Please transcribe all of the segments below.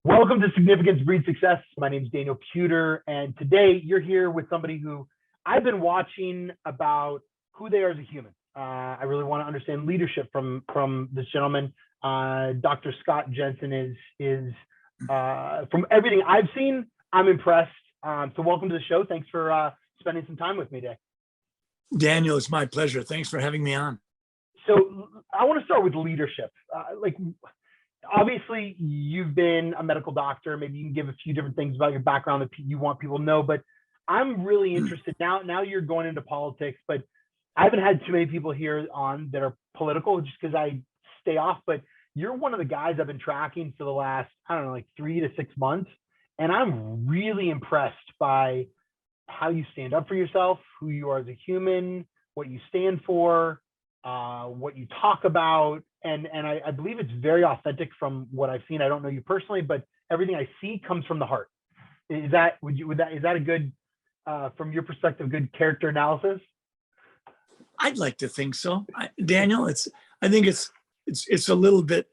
Welcome to Significance Breed Success. My name is Daniel Pewter, and today you're here with somebody who I've been watching about who they are as a human. I really want to understand leadership from this gentleman. Dr. Scott Jensen is from everything I've seen, I'm impressed. So welcome to the show. Thanks for spending some time with me today. Daniel, it's my pleasure. Thanks for having me on. So I want to start with leadership. Obviously, you've been a medical doctor. Maybe you can give a few different things about your background that you want people to know. But I'm really interested now. Now you're going into politics, but I haven't had too many people here on that are political just because I stay off. But you're one of the guys I've been tracking for the last, I don't know, like 3 to 6 months. And I'm really impressed by how you stand up for yourself, who you are as a human, what you stand for, what you talk about. And I believe it's very authentic from what I've seen. I don't know you personally, but everything I see comes from the heart. Is that a good, from your perspective, good character analysis? I'd like to think so, Daniel. I think it's a little bit.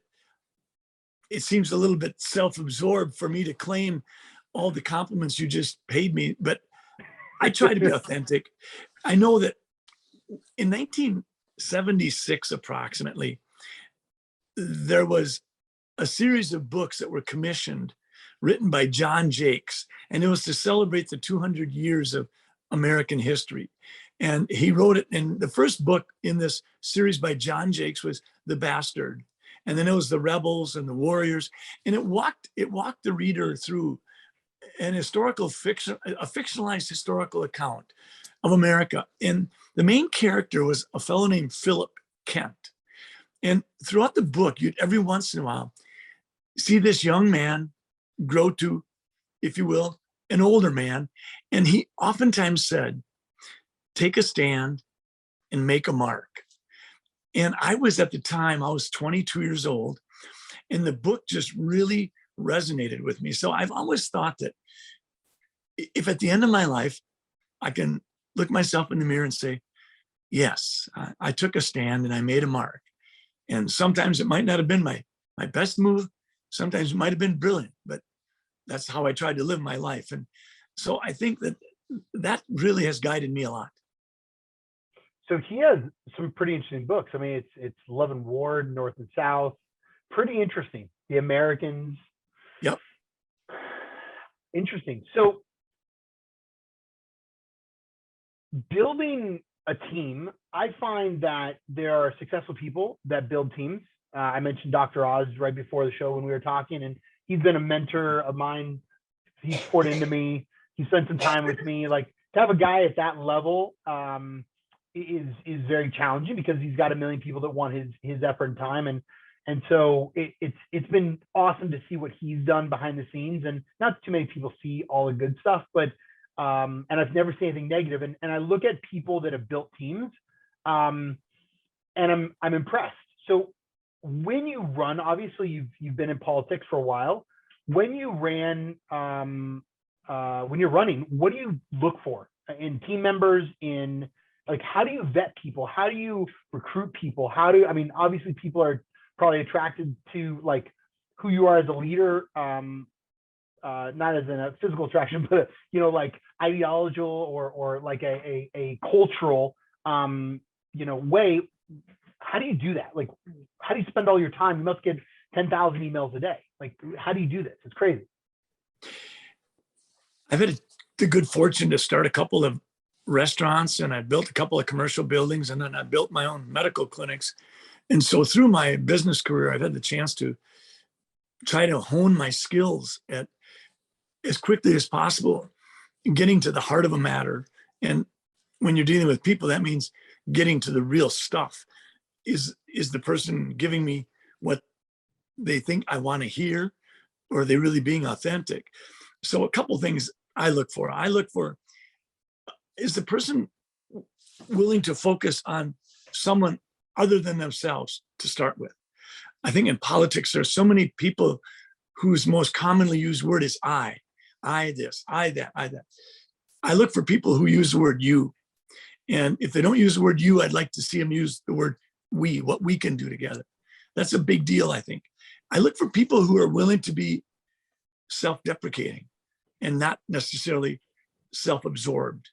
It seems a little bit self-absorbed for me to claim all the compliments you just paid me, but I try to be authentic. I know that in 1976, approximately, there was a series of books that were commissioned, written by John Jakes, and it was to celebrate the 200 years of American history. And he wrote it, and the first book in this series by John Jakes was The Bastard. And then it was The Rebels and the Warriors. And it walked the reader through an historical fiction, a fictionalized historical account of America. And the main character was a fellow named Philip Kent. And throughout the book, you'd every once in a while see this young man grow to, if you will, an older man. And he oftentimes said, take a stand and make a mark. And I was at the time, I was 22 years old, and the book just really resonated with me. So I've always thought that if at the end of my life, I can look myself in the mirror and say, yes, I took a stand and I made a mark. And sometimes it might not have been my best move. Sometimes it might have been brilliant, but that's how I tried to live my life. And so I think that really has guided me a lot. So he has some pretty interesting books. I mean, it's Love and War, North and South, pretty interesting. The Americans. Yep. Interesting. So building a team, I find that there are successful people that build teams. I mentioned Dr. Oz right before the show when we were talking, and he's been a mentor of mine. He's poured into me. He spent some time with me. Like, to have a guy at that level is very challenging because he's got a million people that want his effort and time. And so it's been awesome to see what he's done behind the scenes. And not too many people see all the good stuff, but and I've never seen anything negative. And I look at people that have built teams, and I'm impressed. So when you run, obviously you've been in politics for a while. When you ran, when you're running, what do you look for in team members? In, like, how do you vet people? How do you recruit people? Obviously people are probably attracted to, like, who you are as a leader, not as in a physical attraction, but like ideological or like a cultural way. How do you do that? Like, how do you spend all your time? You must get 10,000 emails a day. Like, how do you do this? It's crazy. I've had the good fortune to start a couple of restaurants, and I built a couple of commercial buildings, and then I built my own medical clinics. And so through my business career, I've had the chance to try to hone my skills at as quickly as possible, getting to the heart of a matter. And when you're dealing with people, that means getting to the real stuff. Is the person giving me what they think I want to hear, or are they really being authentic? So a couple things I look for. Is the person willing to focus on someone other than themselves to start with? I think in politics, there's so many people whose most commonly used word is I this, I that, I that. I look for people who use the word you. And if they don't use the word you, I'd like to see them use the word we, what we can do together. That's a big deal, I think. I look for people who are willing to be self-deprecating and not necessarily self-absorbed.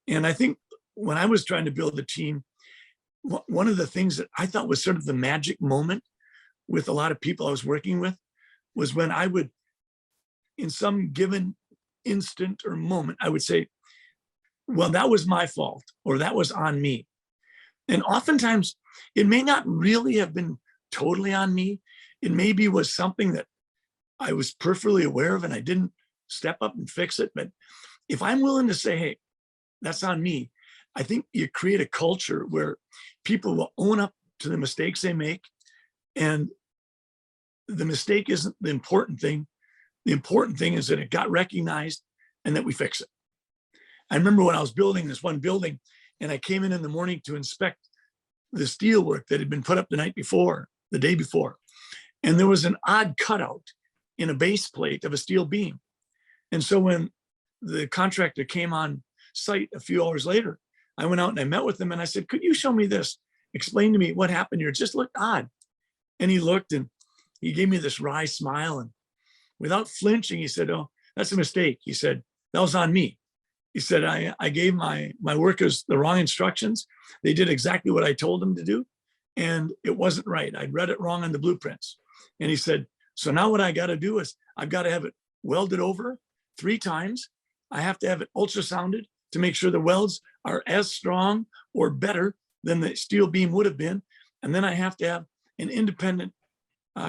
And I think when I was trying to build a team, one of the things that I thought was sort of the magic moment with a lot of people I was working with was when I would, in some given instant or moment, I would say, well, that was my fault, or that was on me. And oftentimes it may not really have been totally on me. It maybe was something that I was perfectly aware of and I didn't step up and fix it. But if I'm willing to say, hey, that's on me, I think you create a culture where people will own up to the mistakes they make. And the mistake isn't the important thing. The important thing is that it got recognized and that we fix it. I remember when I was building this one building and I came in the morning to inspect the steel work that had been put up the night before, the day before. And there was an odd cutout in a base plate of a steel beam. And so when the contractor came on site a few hours later, I went out and I met with him and I said, could you show me this? Explain to me what happened here. It just looked odd. And he looked and he gave me this wry smile. And without flinching, he said, oh, that's a mistake. He said, that was on me. He said, I gave my workers the wrong instructions. They did exactly what I told them to do. And it wasn't right. I'd read it wrong on the blueprints. And he said, so now what I got to do is I've got to have it welded over 3 times. I have to have it ultrasounded to make sure the welds are as strong or better than the steel beam would have been. And then I have to have an independent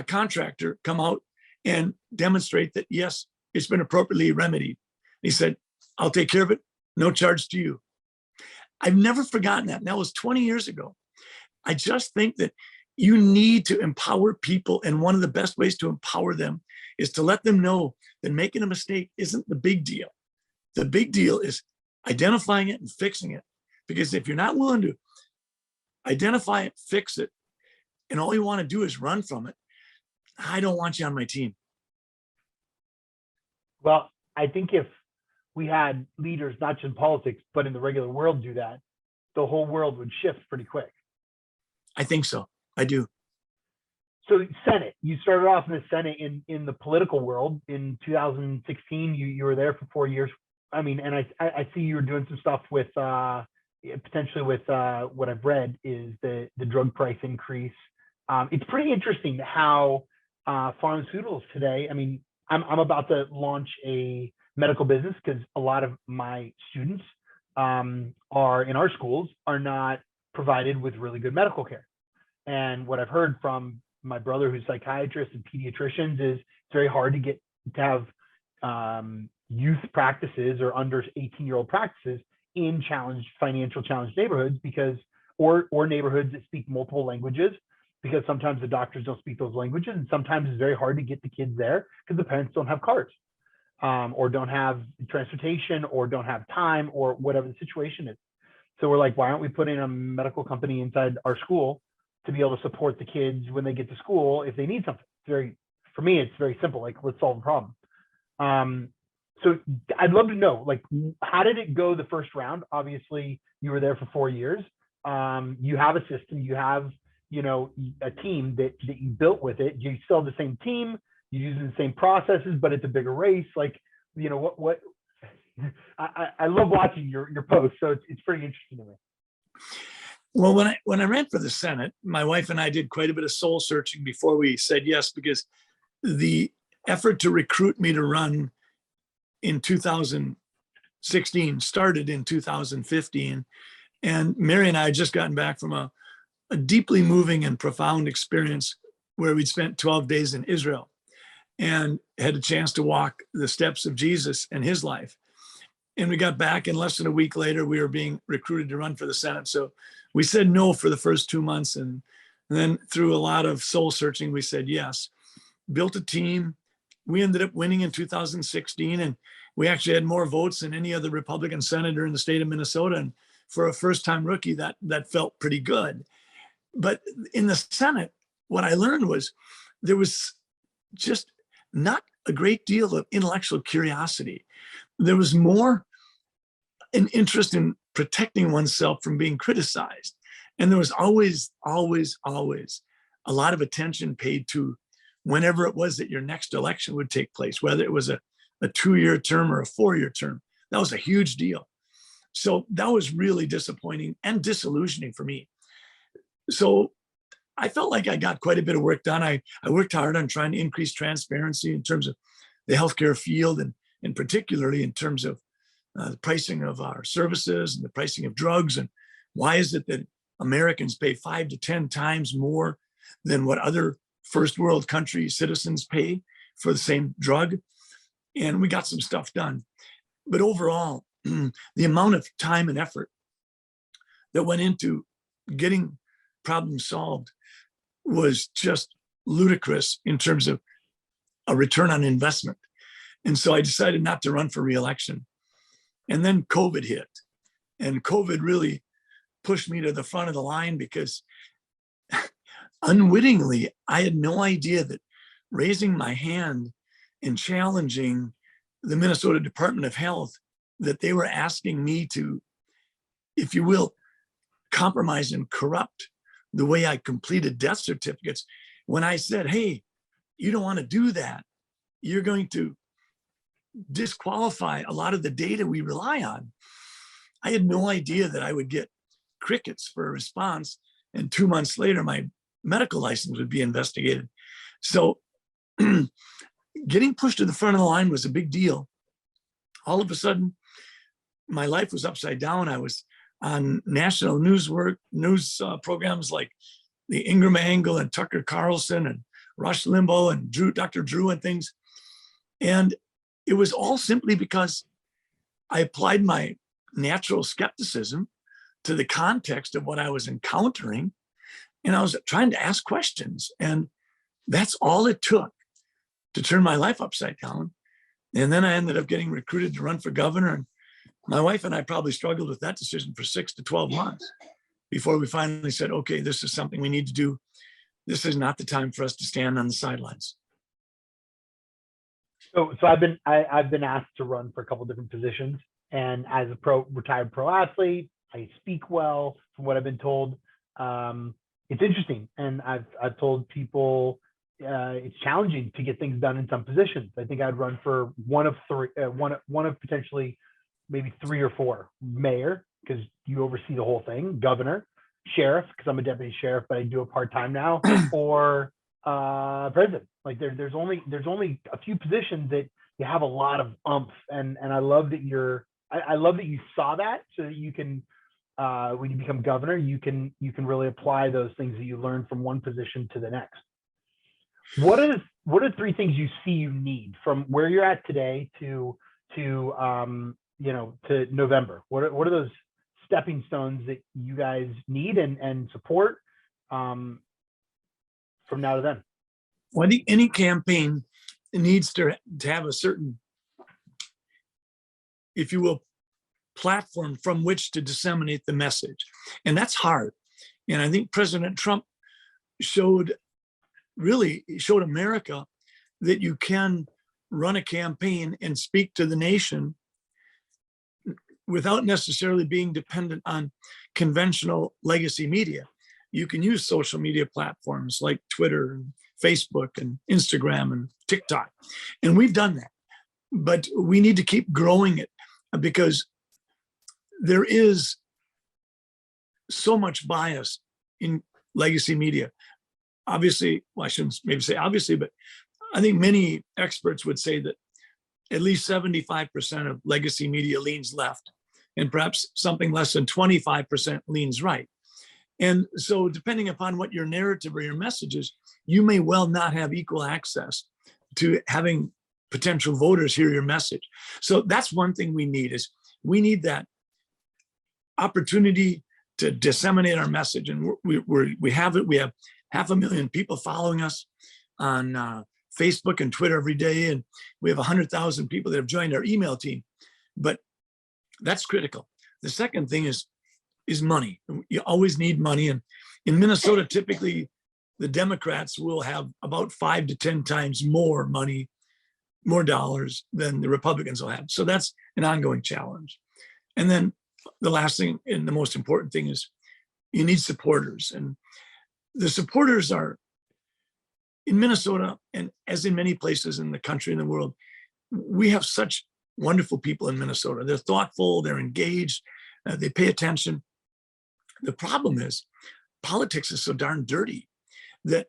contractor come out and demonstrate that, yes, it's been appropriately remedied. He said, I'll take care of it. No charge to you. I've never forgotten that. And that was 20 years ago. I just think that you need to empower people. And one of the best ways to empower them is to let them know that making a mistake isn't the big deal. The big deal is identifying it and fixing it. Because if you're not willing to identify it, fix it, and all you want to do is run from it, I don't want you on my team. Well, I think if we had leaders, not just in politics, but in the regular world do that, the whole world would shift pretty quick. I think so. I do. So Senate, you started off in the Senate in the political world in 2016. You were there for 4 years. I mean, and I see you were doing some stuff with potentially with what I've read is the drug price increase. It's pretty interesting how pharmaceuticals today. I mean, I'm about to launch a medical business because a lot of my students are in our schools are not provided with really good medical care. And what I've heard from my brother, who's a psychiatrist and pediatricians, is it's very hard to have youth practices or under 18-year-old practices in financial challenged neighborhoods or neighborhoods that speak multiple languages, because sometimes the doctors don't speak those languages, and sometimes it's very hard to get the kids there because the parents don't have cars, or don't have transportation, or don't have time, or whatever the situation is. So we're like, why aren't we putting a medical company inside our school to be able to support the kids when they get to school if they need something? For me, it's very simple. Like, let's solve a problem. So I'd love to know, like, how did it go the first round? Obviously, you were there for 4 years. You have a system. You have, a team that you built with it. You still have the same team. You're using the same processes, but it's a bigger race. Like, what? I love watching your posts, so it's pretty interesting to me. Well, when I ran for the Senate, my wife and I did quite a bit of soul searching before we said yes, because the effort to recruit me to run in 2016 started in 2015. And Mary and I had just gotten back from a deeply moving and profound experience where we'd spent 12 days in Israel and had a chance to walk the steps of Jesus and his life. And we got back, and less than a week later, we were being recruited to run for the Senate. So we said no for the first 2 months. And then through a lot of soul searching, we said yes, built a team. We ended up winning in 2016. And we actually had more votes than any other Republican senator in the state of Minnesota. And for a first-time rookie, that felt pretty good. But in the Senate, what I learned was there was just not a great deal of intellectual curiosity. There was more an interest in protecting oneself from being criticized. And there was always, always, always a lot of attention paid to whenever it was that your next election would take place, whether it was a 2-year term or a 4-year term. That was a huge deal. So that was really disappointing and disillusioning for me. So I felt like I got quite a bit of work done. I worked hard on trying to increase transparency in terms of the healthcare field, and particularly in terms of the pricing of our services and the pricing of drugs. And why is it that Americans pay 5 to 10 times more than what other first world country citizens pay for the same drug? And we got some stuff done. But overall, the amount of time and effort that went into getting problems solved was just ludicrous in terms of a return on investment. And so I decided not to run for re-election. And then COVID hit, and COVID really pushed me to the front of the line, because unwittingly, I had no idea that raising my hand and challenging the Minnesota Department of Health, that they were asking me to, if you will, compromise and corrupt the way I completed death certificates. When I said, hey, you don't want to do that, you're going to disqualify a lot of the data we rely on. I had no idea that I would get crickets for a response, and 2 months later, my medical license would be investigated. So getting pushed to the front of the line was a big deal. All of a sudden, my life was upside down. I was on national news programs like the Ingram Angle and Tucker Carlson and Rush Limbaugh and Dr. Drew and things. And it was all simply because I applied my natural skepticism to the context of what I was encountering, and I was trying to ask questions. And that's all it took to turn my life upside down. And then I ended up getting recruited to run for governor. And my wife and I probably struggled with that decision for 6 to 12 months before we finally said, okay, this is something we need to do. This is not the time for us to stand on the sidelines. So I've been asked to run for a couple different positions, and as a retired pro athlete, I speak well from what I've been told. It's interesting, and I've told people it's challenging to get things done in some positions. I think I'd run for one of potentially maybe 3 or 4: mayor, because you oversee the whole thing; governor; sheriff, because I'm a deputy sheriff, but I do it part-time now; or president. Like there's only a few positions that you have a lot of umph, and I love that I love that you saw that, so that you can when you become governor, you can really apply those things that you learn from one position to the next. What are 3 things you see you need from where you're at today to November? What are those stepping stones that you guys need and support from now to then? Well, I think any campaign needs to have a certain, if you will, platform from which to disseminate the message. And that's hard. And I think President Trump showed America that you can run a campaign and speak to the nation without necessarily being dependent on conventional legacy media. You can use social media platforms like Twitter and Facebook and Instagram and TikTok. And we've done that, but we need to keep growing it, because there is so much bias in legacy media. Obviously, well, I shouldn't maybe say obviously, but I think many experts would say that at least 75% of legacy media leans left, and perhaps something less than 25% leans right. And so depending upon what your narrative or your message is, you may well not have equal access to having potential voters hear your message. So that's one thing we need, is we need that opportunity to disseminate our message. And we have it. We have 500,000 people following us on Facebook and Twitter every day. And we have 100,000 people that have joined our email team. But that's critical. The second thing is money. You always need money. And in Minnesota, typically the Democrats will have about 5 to 10 times more money, more dollars than the Republicans will have. So that's an ongoing challenge. And then the last thing and the most important thing is you need supporters. And the supporters are in Minnesota, and as in many places in the country and the world, we have such wonderful people in Minnesota. They're thoughtful, they're engaged, they pay attention. The problem is politics is so darn dirty that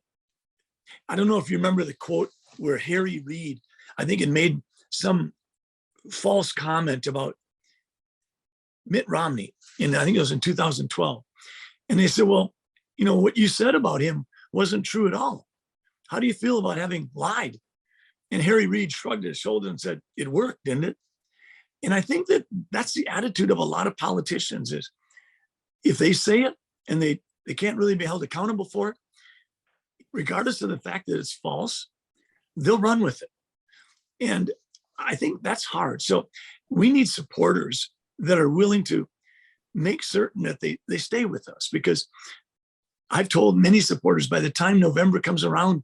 I don't know if you remember the quote where Harry Reid, I think it made some false comment about Mitt Romney, and I think it was in 2012. And they said, well, you know, what you said about him wasn't true at all. How do you feel about having lied? And Harry Reid shrugged his shoulder and said, it worked, didn't it? And I think that that's the attitude of a lot of politicians is if they say it and they can't really be held accountable for it, regardless of the fact that it's false, they'll run with it. And I think that's hard. So we need supporters that are willing to make certain that they stay with us, because I've told many supporters by the time November comes around,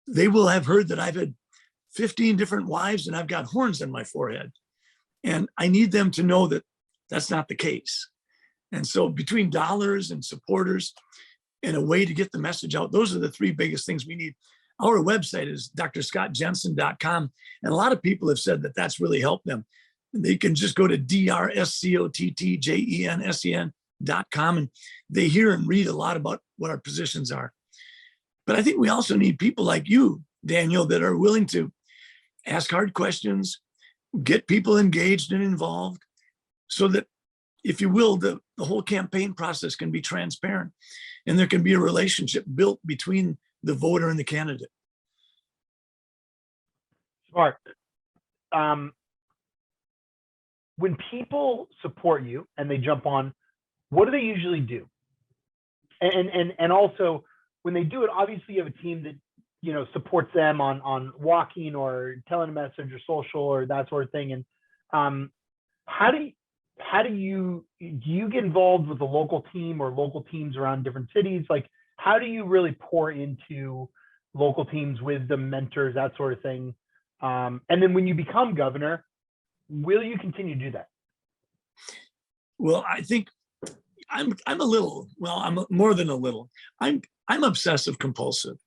they will have heard that I've had 15 different wives and I've got horns on my forehead. And I need them to know that that's not the case. And so between dollars and supporters and a way to get the message out, those are the three biggest things we need. Our website is drscottjensen.com. And a lot of people have said that that's really helped them. They can just go to drscottjensen.com and they hear and read a lot about what our positions are. But I think we also need people like you, Daniel, that are willing to ask hard questions, get people engaged and involved, so that, if you will, the whole campaign process can be transparent and there can be a relationship built between the voter and the candidate. Smart. When people support you and they jump on, what do they usually do? And also, when they do it, obviously you have a team that, you know, supports them on walking or telling a message or social or that sort of thing. And how do you get involved with the local team or local teams around different cities? Like, how do you really pour into local teams with the mentors, that sort of thing? And then when you become governor, will you continue to do that? Well, I think I'm a little, well, I'm more than a little. I'm obsessive compulsive.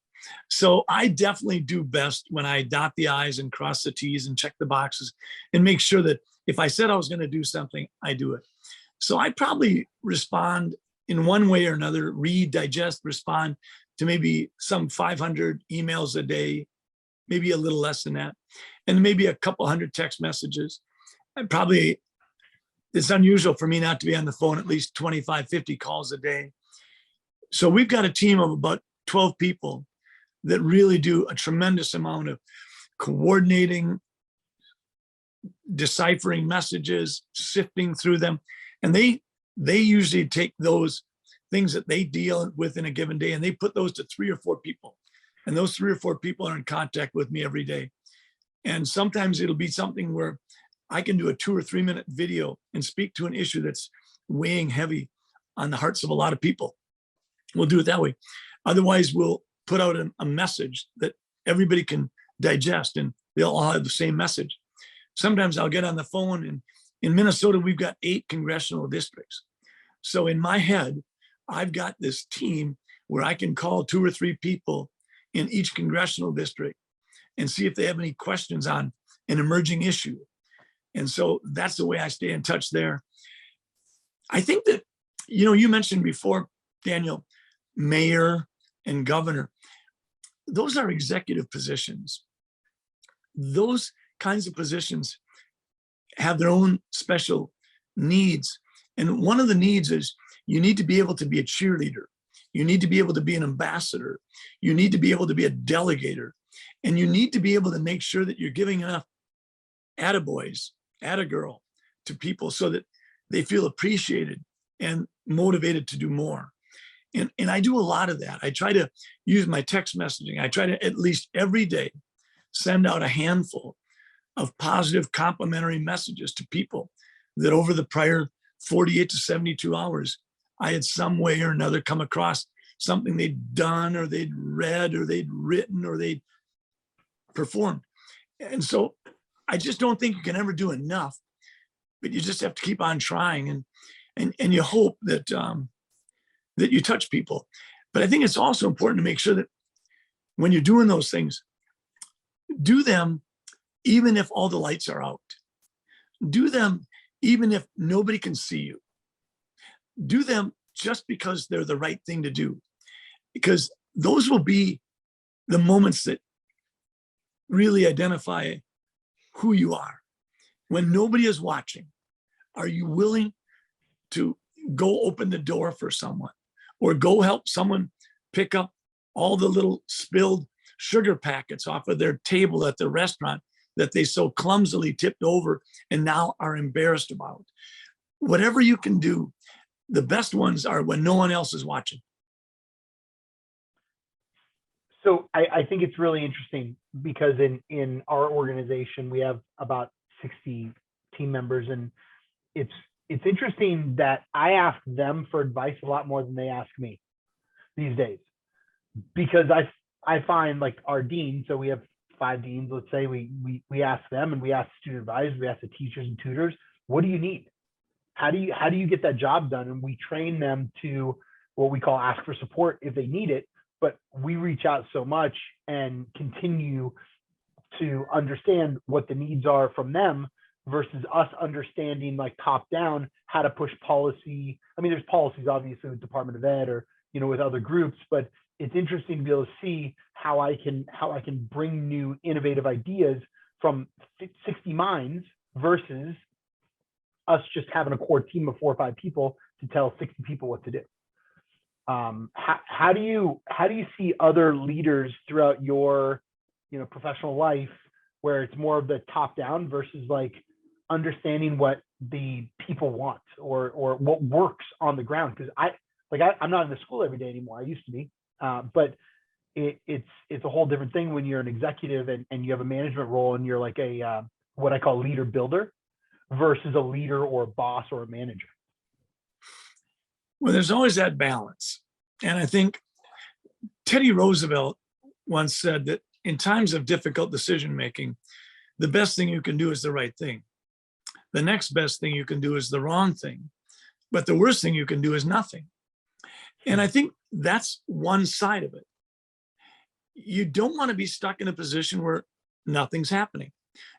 So I definitely do best when I dot the I's and cross the T's and check the boxes and make sure that if I said I was going to do something, I do it. So I probably respond in one way or another, read, digest, respond to maybe some 500 emails a day, maybe a little less than that, and maybe a couple hundred text messages. It's unusual for me not to be on the phone at least 25, 50 calls a day. So we've got a team of about 12 people that really do a tremendous amount of coordinating, deciphering messages, sifting through them. And they usually take those things that they deal with in a given day and they put those to 3 or 4 people. And those 3 or 4 people are in contact with me every day. And sometimes it'll be something where I can do a 2 or 3 minute video and speak to an issue that's weighing heavy on the hearts of a lot of people. We'll do it that way. Otherwise, we'll put out a message that everybody can digest and they'll all have the same message. Sometimes I'll get on the phone, and in Minnesota, we've got 8 congressional districts. So in my head, I've got this team where I can call 2 or 3 people in each congressional district and see if they have any questions on an emerging issue. And so that's the way I stay in touch there. I think that, you know, you mentioned before, Daniel, mayor and governor, those are executive positions. Those kinds of positions have their own special needs. And one of the needs is you need to be able to be a cheerleader. You need to be able to be an ambassador. You need to be able to be a delegator. And you need to be able to make sure that you're giving enough attaboys, attagirl to people so that they feel appreciated and motivated to do more. And I do a lot of that. I try to use my text messaging. I try to at least every day send out a handful of positive complimentary messages to people that over the prior 48 to 72 hours, I had some way or another come across something they'd done or they'd read or they'd written or they'd performed. And so I just don't think you can ever do enough, but you just have to keep on trying and you hope that that you touch people. But I think it's also important to make sure that when you're doing those things, do them even if all the lights are out. Do them even if nobody can see you. Do them just because they're the right thing to do, because those will be the moments that really identify who you are. When nobody is watching, are you willing to go open the door for someone, or go help someone pick up all the little spilled sugar packets off of their table at the restaurant that they so clumsily tipped over and now are embarrassed about? Whatever you can do, the best ones are when no one else is watching. So I think it's really interesting because in our organization, we have about 60 team members, and it's interesting that I ask them for advice a lot more than they ask me these days, because I find, like, our dean, so we have 5 deans, let's say, we ask them, and we ask student advisors, we ask the teachers and tutors, what do you need? How do you get that job done? And we train them to what we call ask for support if they need it, but we reach out so much and continue to understand what the needs are from them versus us understanding, like, top down how to push policy. I mean, there's policies obviously with Department of Ed or, with other groups, but it's interesting to be able to see how I can bring new innovative ideas from 60 minds versus us just having a core team of 4 or 5 people to tell 60 people what to do. How do you see other leaders throughout your professional life where it's more of the top down versus, like, understanding what the people want or what works on the ground? Because I'm not in the school every day anymore. I used to be, but it's a whole different thing when you're an executive and you have a management role and you're like a what I call leader builder versus a leader or a boss or a manager. Well, there's always that balance. And I think Teddy Roosevelt once said that in times of difficult decision making, the best thing you can do is the right thing. The next best thing you can do is the wrong thing. But the worst thing you can do is nothing. And I think that's one side of it. You don't want to be stuck in a position where nothing's happening.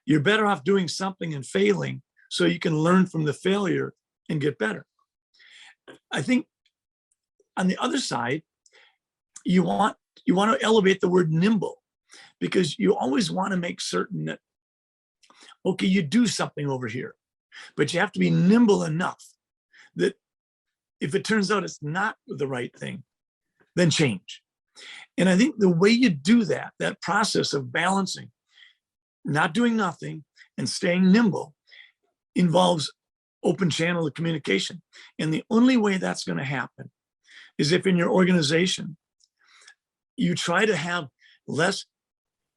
You're better off doing something and failing so you can learn from the failure and get better. I think on the other side, you want to elevate the word nimble, because you always want to make certain that, okay, you do something over here, but you have to be nimble enough that if it turns out it's not the right thing, then change. And I think the way you do that process of balancing, not doing nothing and staying nimble, involves open channel of communication. And the only way that's going to happen is if in your organization, you try to have less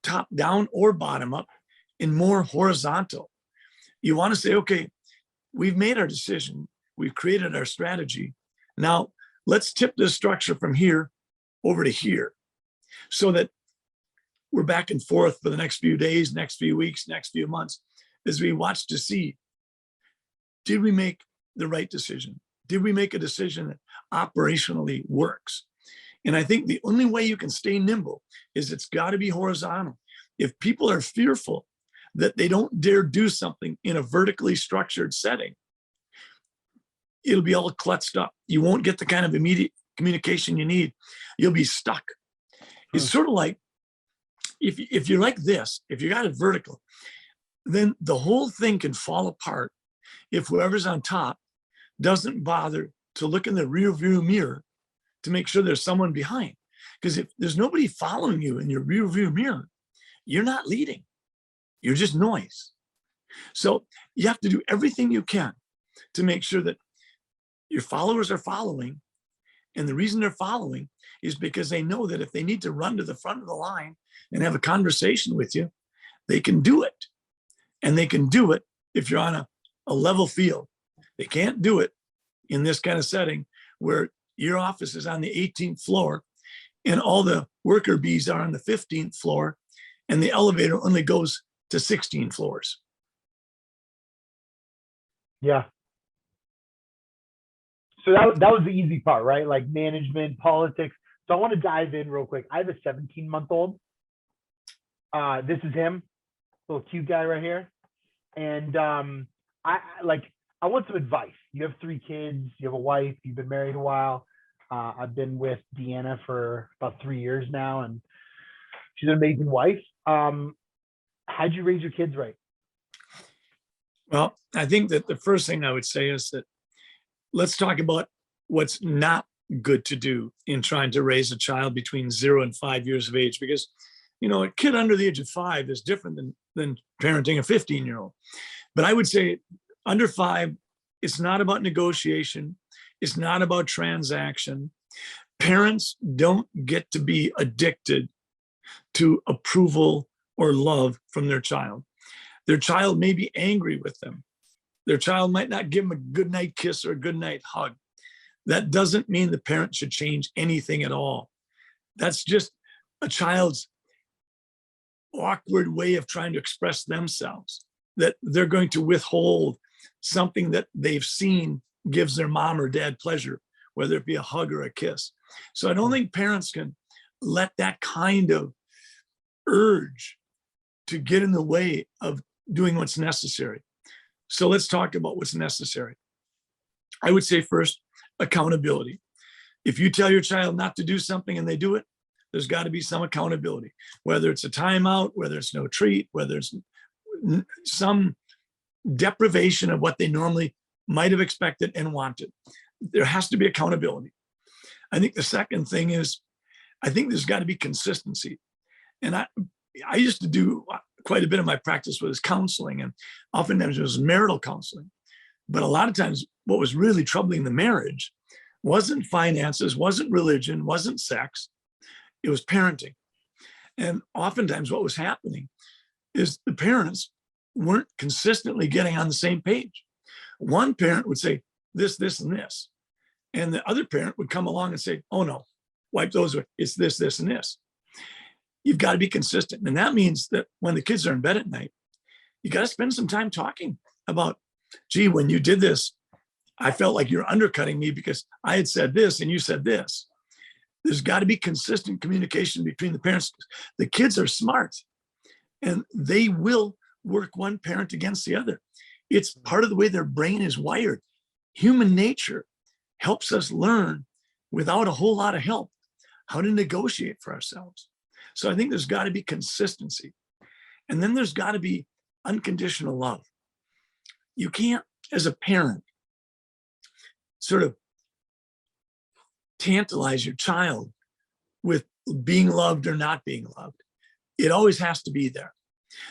top down or bottom up and more horizontal. You want to say, okay, we've made our decision. We've created our strategy. Now let's tip this structure from here over to here so that we're back and forth for the next few days, next few weeks, next few months, as we watch to see, did we make the right decision? Did we make a decision that operationally works? And I think the only way you can stay nimble is it's got to be horizontal. If people are fearful that they don't dare do something in a vertically structured setting, it'll be all clutched up. You won't get the kind of immediate communication you need. You'll be stuck. It's sort of like, if you're like this, if you got it vertical, then the whole thing can fall apart if whoever's on top doesn't bother to look in the rear view mirror to make sure there's someone behind. Because if there's nobody following you in your rear view mirror, you're not leading. You're just noise. So you have to do everything you can to make sure that your followers are following. And the reason they're following is because they know that if they need to run to the front of the line and have a conversation with you, they can do it. And they can do it if you're on a level field. They can't do it in this kind of setting where your office is on the 18th floor and all the worker bees are on the 15th floor and the elevator only goes to 16 floors. Yeah. So that was the easy part, right? Like management, politics. So I want to dive in real quick. I have a 17-month-old. This is him, little cute guy right here. And I want some advice. You have 3 kids, you have a wife, you've been married a while. I've been with Deanna for about 3 years now, and she's an amazing wife. How'd you raise your kids right? Well, I think that the first thing I would say is that let's talk about what's not good to do in trying to raise a child between 0 and 5 years of age, because a kid under the age of 5 is different than parenting a 15-year-old. But I would say under 5, it's not about negotiation. It's not about transaction. Parents don't get to be addicted to approval or love from their child. Their child may be angry with them. Their child might not give them a goodnight kiss or a goodnight hug. That doesn't mean the parent should change anything at all. That's just a child's awkward way of trying to express themselves, that they're going to withhold something that they've seen gives their mom or dad pleasure, whether it be a hug or a kiss. So I don't think parents can let that kind of urge to get in the way of doing what's necessary. So let's talk about what's necessary. I would say first, accountability. If you tell your child not to do something and they do it, there's got to be some accountability, whether it's a timeout, whether it's no treat, whether it's some deprivation of what they normally might have expected and wanted. There has to be accountability. I think the second thing is, I think there's got to be consistency. And I used to do quite a bit of my practice was counseling, and oftentimes it was marital counseling. But a lot of times what was really troubling the marriage wasn't finances, wasn't religion, wasn't sex. It was parenting. And oftentimes what was happening is the parents weren't consistently getting on the same page. One parent would say this, this, and this. And the other parent would come along and say, oh no, wipe those away. It's this, this, and this. You've got to be consistent. And that means that when the kids are in bed at night, you got to spend some time talking about, gee, when you did this, I felt like you're undercutting me because I had said this and you said this. There's got to be consistent communication between the parents. The kids are smart and they will work one parent against the other. It's part of the way their brain is wired. Human nature helps us learn without a whole lot of help how to negotiate for ourselves. So I think there's got to be consistency. And then there's got to be unconditional love. You can't, as a parent, sort of tantalize your child with being loved or not being loved. It always has to be there.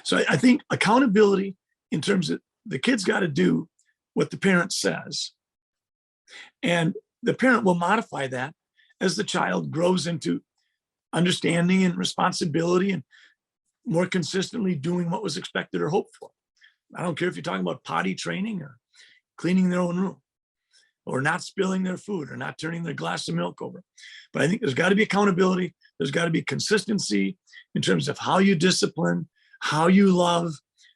So I think accountability in terms of the kid's got to do what the parent says. And the parent will modify that as the child grows into understanding and responsibility and more consistently doing what was expected or hoped for. I don't care if you're talking about potty training or cleaning their own room or not spilling their food or not turning their glass of milk over. But I think there's got to be accountability. There's got to be consistency in terms of how you discipline, how you love,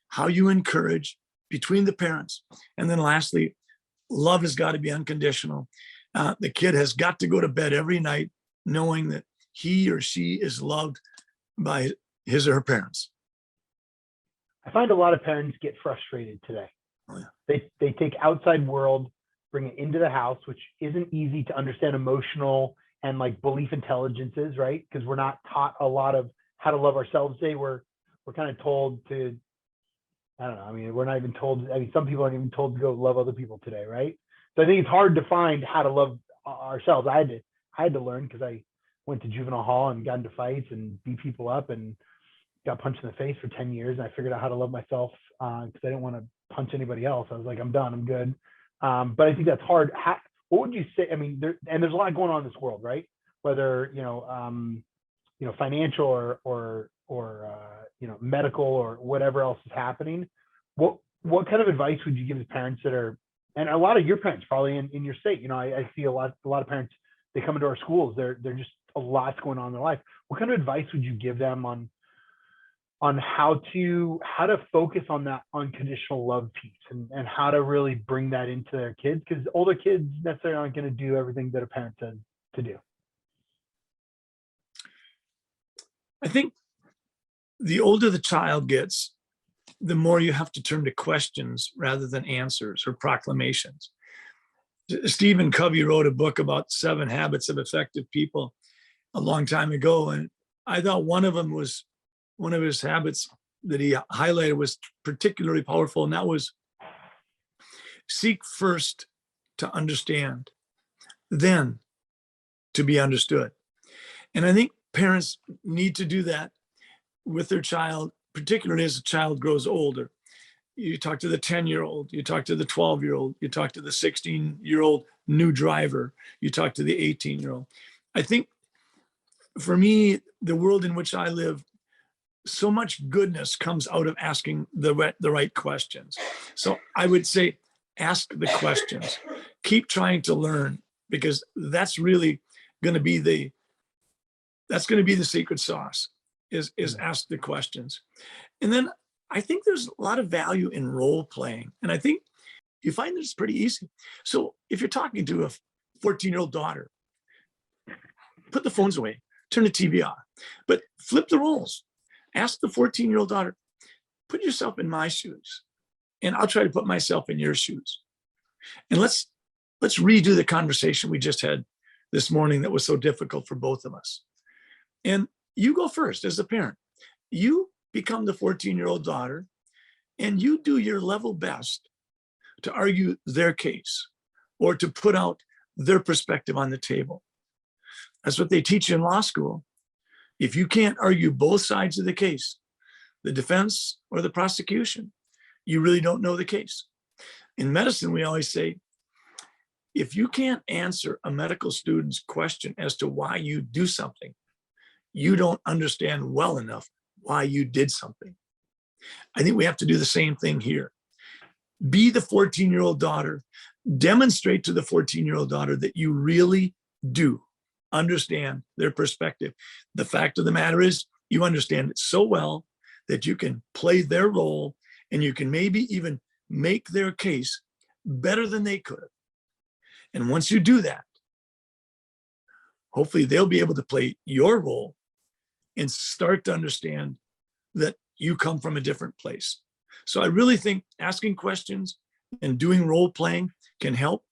how you encourage between the parents. And then lastly, love has got to be unconditional. The kid has got to go to bed every night knowing that he or she is loved by his or her parents. I find a lot of parents get frustrated today. Oh, yeah. They take outside world, bring it into the house, which isn't easy to understand emotional and like belief intelligences, right? Because we're not taught a lot of how to love ourselves today. We're kind of told to, I don't know. I mean, we're not even told. I mean, some people aren't even told to go love other people today, right? So I think it's hard to find how to love ourselves. I had to learn because I went to juvenile hall and got into fights and beat people up and got punched in the face for 10 years. And I figured out how to love myself because I didn't want to punch anybody else. I was like, I'm done. I'm good. But I think that's hard. What would you say? I mean, there's a lot going on in this world, right? Whether, financial or medical or whatever else is happening. What kind of advice would you give to parents that are, and a lot of your parents probably in your state, I see a lot of parents, they come into our schools, they're just a lot's going on in their life. What kind of advice would you give them on how to focus on that unconditional love piece and how to really bring that into their kids? Because older kids necessarily aren't going to do everything that a parent says to do. I think the older the child gets, the more you have to turn to questions rather than answers or proclamations. Stephen Covey wrote a book about 7 habits of effective people a long time ago. And I thought one of his habits that he highlighted was particularly powerful. And that was seek first to understand, then to be understood. And I think parents need to do that with their child, particularly as the child grows older. You talk to the 10-year-old, you talk to the 12-year-old, you talk to the 16-year-old new driver, you talk to the 18-year-old. I think for me, the world in which I live, so much goodness comes out of asking the right questions. So I would say, ask the questions, keep trying to learn, because that's really going to be the secret sauce is ask the questions. And then I think there's a lot of value in role playing. And I think you find this pretty easy. So if you're talking to a 14-year-old daughter, put the phones away, turn the TV off, but flip the roles. Ask the 14-year-old daughter, put yourself in my shoes, and I'll try to put myself in your shoes. And let's redo the conversation we just had this morning that was so difficult for both of us. And you go first as a parent. You become the 14-year-old daughter, and you do your level best to argue their case or to put out their perspective on the table. That's what they teach you in law school. If you can't argue both sides of the case, the defense or the prosecution, you really don't know the case. In medicine, we always say, if you can't answer a medical student's question as to why you do something, you don't understand well enough why you did something. I think we have to do the same thing here. Be the 14-year-old daughter, demonstrate to the 14-year-old daughter that you really do understand their perspective. The fact of the matter is, you understand it so well that you can play their role, and you can maybe even make their case better than they could have. And once you do that, hopefully they'll be able to play your role and start to understand that you come from a different place. So I really think asking questions and doing role playing can help,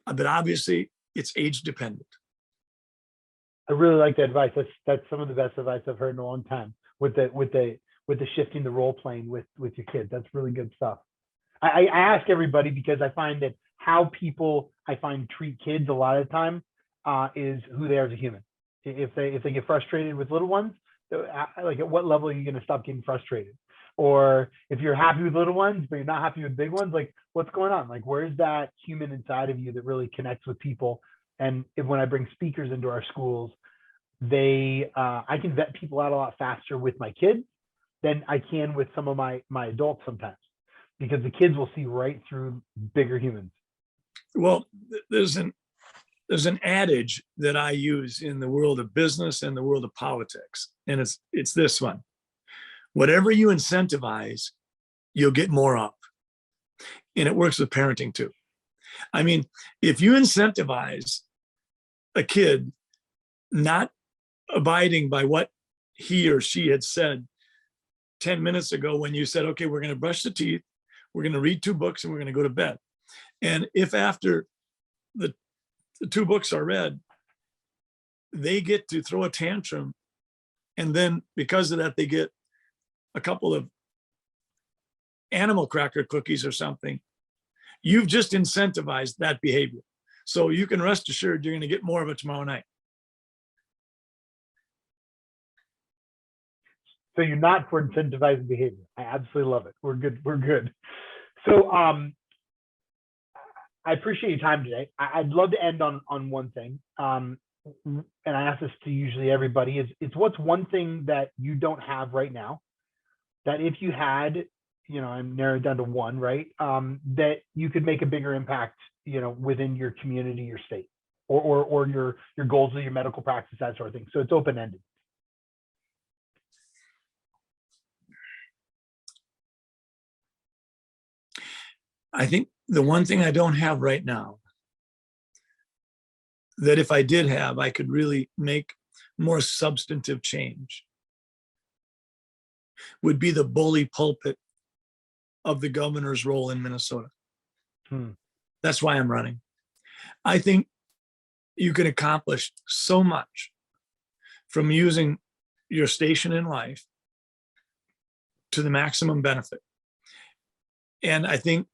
but obviously it's age dependent. I really like that advice. That's some of the best advice I've heard in a long time with the shifting the role playing with your kids. That's really good stuff. I ask everybody because I find that how people treat kids a lot of the time is who they are as a human. If they get frustrated with little ones, like at what level are you going to stop getting frustrated? Or if you're happy with little ones but you're not happy with big ones, like what's going on? Like where's that human inside of you that really connects with people? And when I bring speakers into our schools, I can vet people out a lot faster with my kids than I can with some of my adults sometimes, because the kids will see right through bigger humans. Well, there's an adage that I use in the world of business and the world of politics, and it's this one: whatever you incentivize, you'll get more of. And it works with parenting too. I mean, if you incentivize a kid not abiding by what he or she had said 10 minutes ago when you said, okay, we're going to brush the teeth, we're going to read 2 books, and we're going to go to bed. And if after the 2 books are read, they get to throw a tantrum, and then because of that, they get a couple of animal cracker cookies or something, you've just incentivized that behavior. So you can rest assured you're going to get more of it tomorrow night. So you're not for incentivizing behavior. I absolutely love it. We're good. We're good. So I appreciate your time today. I'd love to end on one thing. And I ask this to usually everybody, it's what's one thing that you don't have right now that if you had, I'm narrowed down to one, right? That you could make a bigger impact, within your community, your state, or your goals of your medical practice, that sort of thing. So it's open-ended. I think the one thing I don't have right now, that if I did have, I could really make more substantive change, would be the bully pulpit of the governor's role in Minnesota. That's why I'm running. I think you can accomplish so much from using your station in life to the maximum benefit. And I think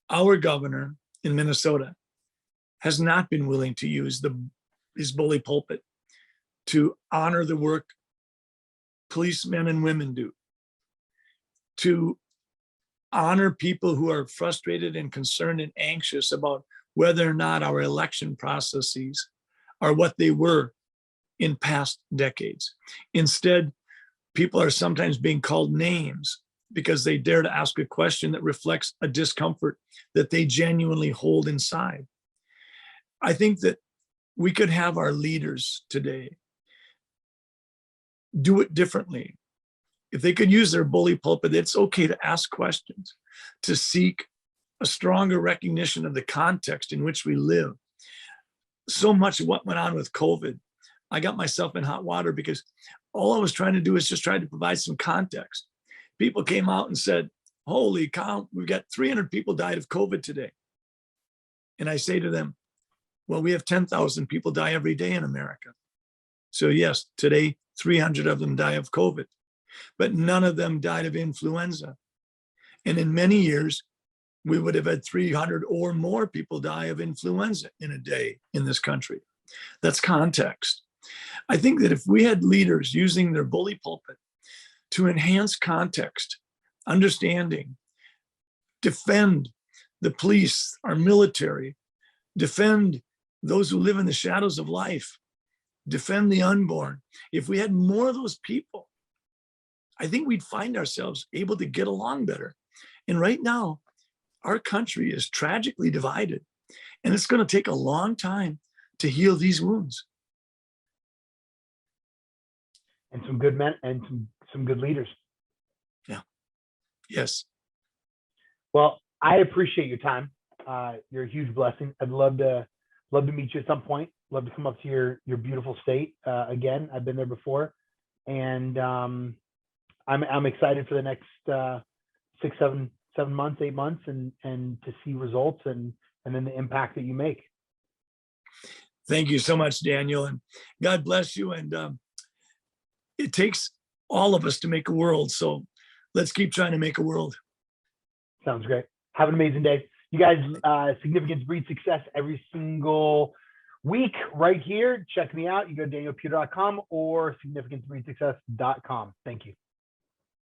our governor in Minnesota has not been willing to use his bully pulpit to honor the work policemen and women do, to honor people who are frustrated and concerned and anxious about whether or not our election processes are what they were in past decades. Instead, people are sometimes being called names because they dare to ask a question that reflects a discomfort that they genuinely hold inside. I think that we could have our leaders today do it differently. If they could use their bully pulpit, it's okay to ask questions, to seek a stronger recognition of the context in which we live. So much of what went on with COVID, I got myself in hot water because all I was trying to do is just try to provide some context. People came out and said, holy cow, we've got 300 people died of COVID today. And I say to them, well, we have 10,000 people die every day in America. So yes, today, 300 of them die of COVID, but none of them died of influenza. And in many years, we would have had 300 or more people die of influenza in a day in this country. That's context. I think that if we had leaders using their bully pulpit to enhance context, understanding, defend the police, our military, defend those who live in the shadows of life, defend the unborn. If we had more of those people, I think we'd find ourselves able to get along better. And right now, our country is tragically divided, and it's going to take a long time to heal these wounds. And some good men and some good leaders. Yeah. Yes. Well, I appreciate your time. You're a huge blessing. I'd love to meet you at some point. Love to come up to your beautiful state again. I've been there before, and I'm excited for the next 6, 7 months, 8 months, and to see results and then the impact that you make. Thank you so much, Daniel, and God bless you. And it takes all of us to make a world, so let's keep trying to make a world. Sounds great. Have an amazing day. You guys, Significance breeds success every single week right here. Check me out. You go to danielpeter.com or significancebreedsuccess.com. Thank you.